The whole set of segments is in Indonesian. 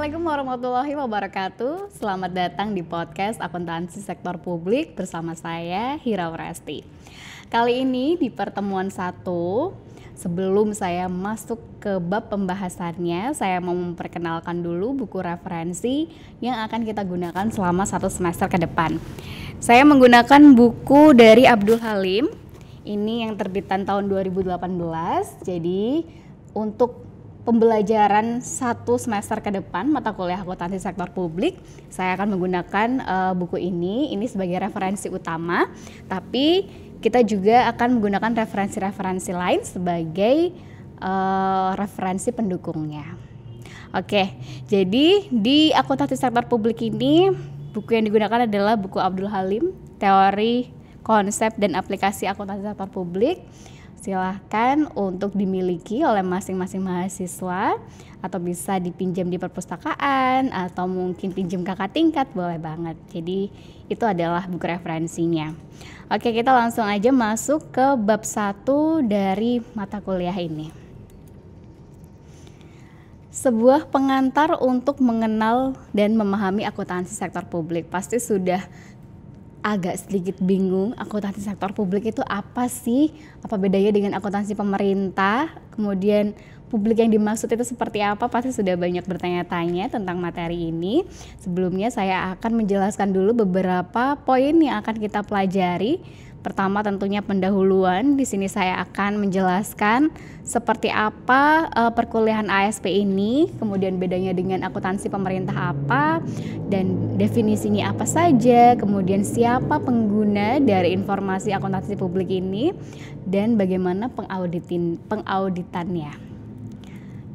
Assalamualaikum warahmatullahi wabarakatuh. Selamat datang di podcast Akuntansi Sektor Publik bersama saya Hira Presti. Kali ini di pertemuan 1, sebelum saya masuk ke bab pembahasannya, saya mau memperkenalkan dulu buku referensi yang akan kita gunakan selama 1 semester ke depan. Saya menggunakan buku dari Abdul Halim. Ini yang terbitan tahun 2018. Jadi untuk pembelajaran 1 semester ke depan mata kuliah akuntansi sektor publik, saya akan menggunakan buku ini sebagai referensi utama, tapi kita juga akan menggunakan referensi-referensi lain sebagai referensi pendukungnya. Oke, jadi di akuntansi sektor publik ini buku yang digunakan adalah buku Abdul Halim, Teori, Konsep, dan Aplikasi Akuntansi Sektor Publik. Silahkan untuk dimiliki oleh masing-masing mahasiswa atau bisa dipinjam di perpustakaan atau mungkin pinjam kakak tingkat, boleh banget. Jadi itu adalah buku referensinya. Oke, kita langsung aja masuk ke bab 1 dari mata kuliah ini. Sebuah pengantar untuk mengenal dan memahami akuntansi sektor publik. Pasti sudah agak sedikit bingung, akuntansi sektor publik itu apa sih? Apa bedanya dengan akuntansi pemerintah? Kemudian publik yang dimaksud itu seperti apa? Pasti sudah banyak bertanya-tanya tentang materi ini. Sebelumnya saya akan menjelaskan dulu beberapa poin yang akan kita pelajari. Pertama tentunya pendahuluan. Di sini saya akan menjelaskan seperti apa perkuliahan ASP ini, kemudian bedanya dengan akuntansi pemerintah apa, dan definisinya apa saja, kemudian siapa pengguna dari informasi akuntansi publik ini, dan bagaimana pengauditannya.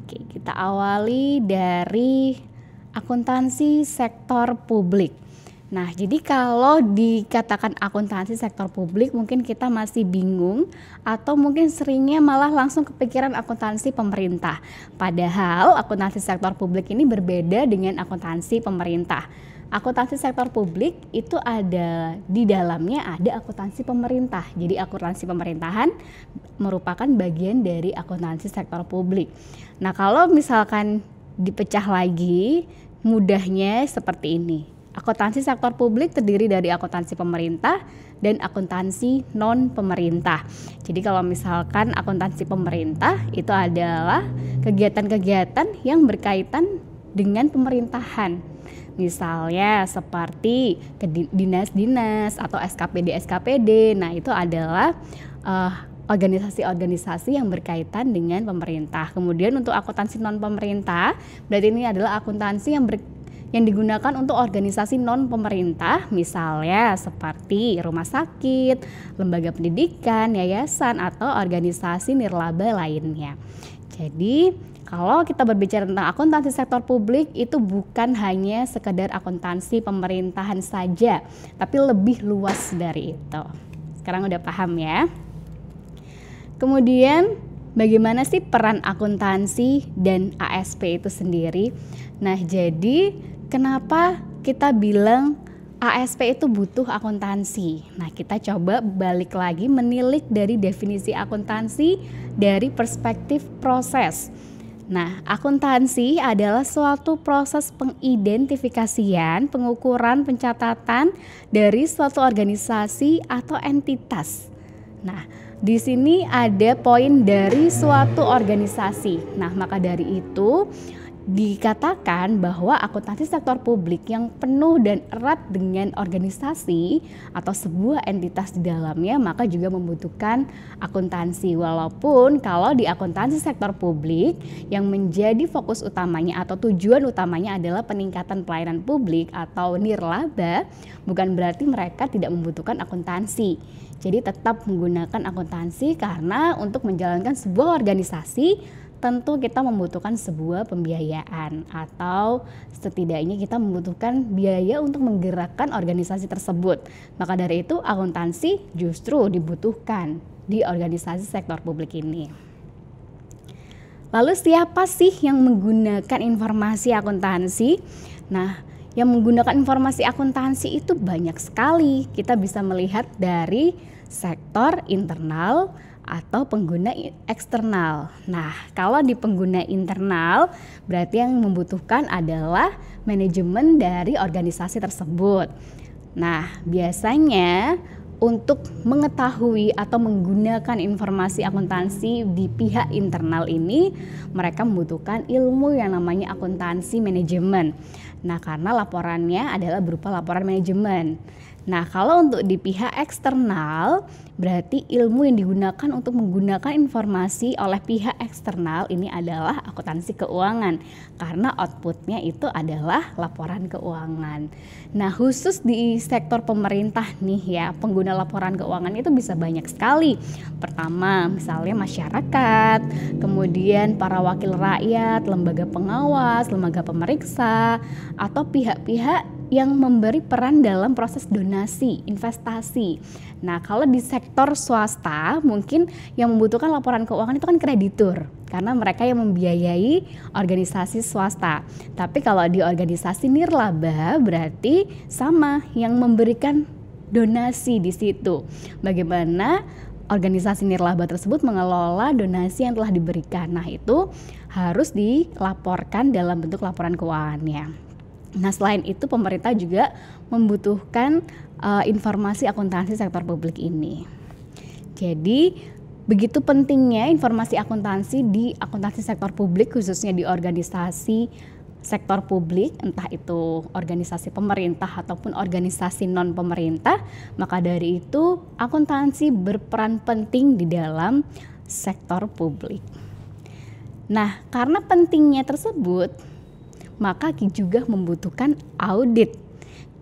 Oke, kita awali dari akuntansi sektor publik. Nah, jadi kalau dikatakan akuntansi sektor publik mungkin kita masih bingung atau mungkin seringnya malah langsung kepikiran akuntansi pemerintah. Padahal akuntansi sektor publik ini berbeda dengan akuntansi pemerintah. Akuntansi sektor publik itu ada di dalamnya ada akuntansi pemerintah. Jadi akuntansi pemerintahan merupakan bagian dari akuntansi sektor publik. Nah, kalau misalkan dipecah lagi, mudahnya seperti ini. Akuntansi sektor publik terdiri dari akuntansi pemerintah dan akuntansi non-pemerintah. Jadi kalau misalkan akuntansi pemerintah itu adalah kegiatan-kegiatan yang berkaitan dengan pemerintahan. Misalnya seperti dinas-dinas atau SKPD. Nah, itu adalah organisasi-organisasi yang berkaitan dengan pemerintah. Kemudian untuk akuntansi non-pemerintah, berarti ini adalah akuntansi yang digunakan untuk organisasi non-pemerintah, misalnya seperti rumah sakit, lembaga pendidikan, yayasan, atau organisasi nirlaba lainnya. Jadi, kalau kita berbicara tentang akuntansi sektor publik, itu bukan hanya sekedar akuntansi pemerintahan saja, tapi lebih luas dari itu. Sekarang udah paham ya? Kemudian, bagaimana sih peran akuntansi dan ASP itu sendiri? Nah, jadi kenapa kita bilang ASP itu butuh akuntansi? Nah, kita coba balik lagi menilik dari definisi akuntansi dari perspektif proses. Nah, akuntansi adalah suatu proses pengidentifikasian, pengukuran, pencatatan dari suatu organisasi atau entitas. Nah, di sini ada poin dari suatu organisasi. Nah, maka dari itu dikatakan bahwa akuntansi sektor publik yang penuh dan erat dengan organisasi atau sebuah entitas di dalamnya maka juga membutuhkan akuntansi. Walaupun kalau di akuntansi sektor publik yang menjadi fokus utamanya atau tujuan utamanya adalah peningkatan pelayanan publik atau nirlaba, bukan berarti mereka tidak membutuhkan akuntansi. Jadi tetap menggunakan akuntansi karena untuk menjalankan sebuah organisasi tentu kita membutuhkan sebuah pembiayaan atau setidaknya kita membutuhkan biaya untuk menggerakkan organisasi tersebut. Maka dari itu akuntansi justru dibutuhkan di organisasi sektor publik ini. Lalu siapa sih yang menggunakan informasi akuntansi? Nah, yang menggunakan informasi akuntansi itu banyak sekali. Kita bisa melihat dari sektor internal atau pengguna eksternal. Nah, kalau di pengguna internal berarti yang membutuhkan adalah manajemen dari organisasi tersebut. Nah, biasanya untuk mengetahui atau menggunakan informasi akuntansi di pihak internal ini, mereka membutuhkan ilmu yang namanya akuntansi manajemen. Nah, karena laporannya adalah berupa laporan manajemen. Nah, kalau untuk di pihak eksternal, berarti ilmu yang digunakan untuk menggunakan informasi oleh pihak eksternal ini adalah akuntansi keuangan, karena outputnya itu adalah laporan keuangan. Nah, khusus di sektor pemerintah nih ya, pengguna laporan keuangan itu bisa banyak sekali. Pertama, misalnya masyarakat, kemudian para wakil rakyat, lembaga pengawas, lembaga pemeriksa, atau pihak-pihak yang memberi peran dalam proses donasi, investasi. Nah, kalau di sektor swasta mungkin yang membutuhkan laporan keuangan itu kan kreditur, karena mereka yang membiayai organisasi swasta. Tapi kalau di organisasi nirlaba berarti sama yang memberikan donasi di situ. Bagaimana organisasi nirlaba tersebut mengelola donasi yang telah diberikan. Nah, itu harus dilaporkan dalam bentuk laporan keuangannya. Nah, selain itu pemerintah juga membutuhkan informasi akuntansi sektor publik ini. Jadi begitu pentingnya informasi akuntansi di akuntansi sektor publik, khususnya di organisasi sektor publik, entah itu organisasi pemerintah ataupun organisasi non pemerintah. Maka dari itu akuntansi berperan penting di dalam sektor publik. Nah, karena pentingnya tersebut, maka juga membutuhkan audit.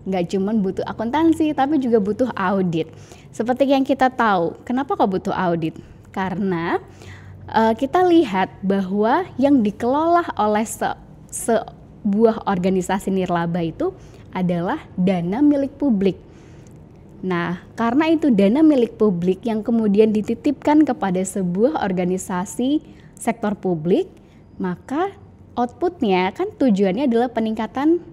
Nggak cuma butuh akuntansi, tapi juga butuh audit. Seperti yang kita tahu, kenapa kok butuh audit? Karena kita lihat bahwa yang dikelola oleh sebuah organisasi nirlaba itu adalah dana milik publik. Nah, karena itu dana milik publik yang kemudian dititipkan kepada sebuah organisasi sektor publik, maka outputnya kan tujuannya adalah peningkatan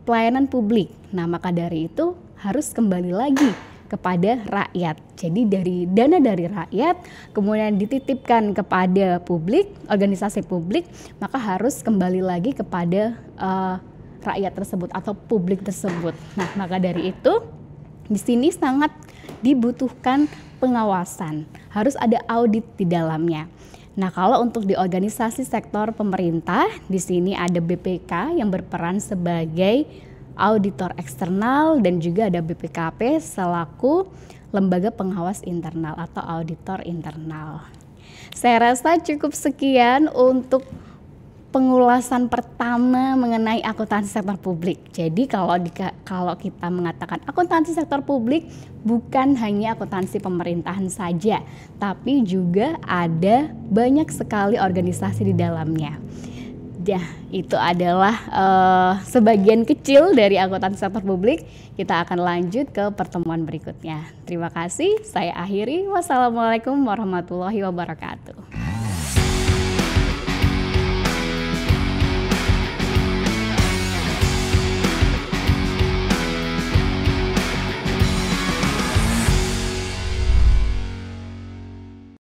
pelayanan publik. Nah, maka dari itu harus kembali lagi kepada rakyat. Jadi dari dana dari rakyat kemudian dititipkan kepada publik, organisasi publik, maka harus kembali lagi kepada rakyat tersebut atau publik tersebut. Nah, maka dari itu di sini sangat dibutuhkan pengawasan. Harus ada audit di dalamnya. Nah, kalau untuk di organisasi sektor pemerintah, di sini ada BPK yang berperan sebagai auditor eksternal dan juga ada BPKP selaku lembaga pengawas internal atau auditor internal. Saya rasa cukup sekian untuk pengulasan pertama mengenai akuntansi sektor publik. Jadi kalau kita mengatakan akuntansi sektor publik bukan hanya akuntansi pemerintahan saja, tapi juga ada banyak sekali organisasi di dalamnya. Ya, itu adalah sebagian kecil dari akuntansi sektor publik. Kita akan lanjut ke pertemuan berikutnya. Terima kasih, saya akhiri. Wassalamualaikum warahmatullahi wabarakatuh.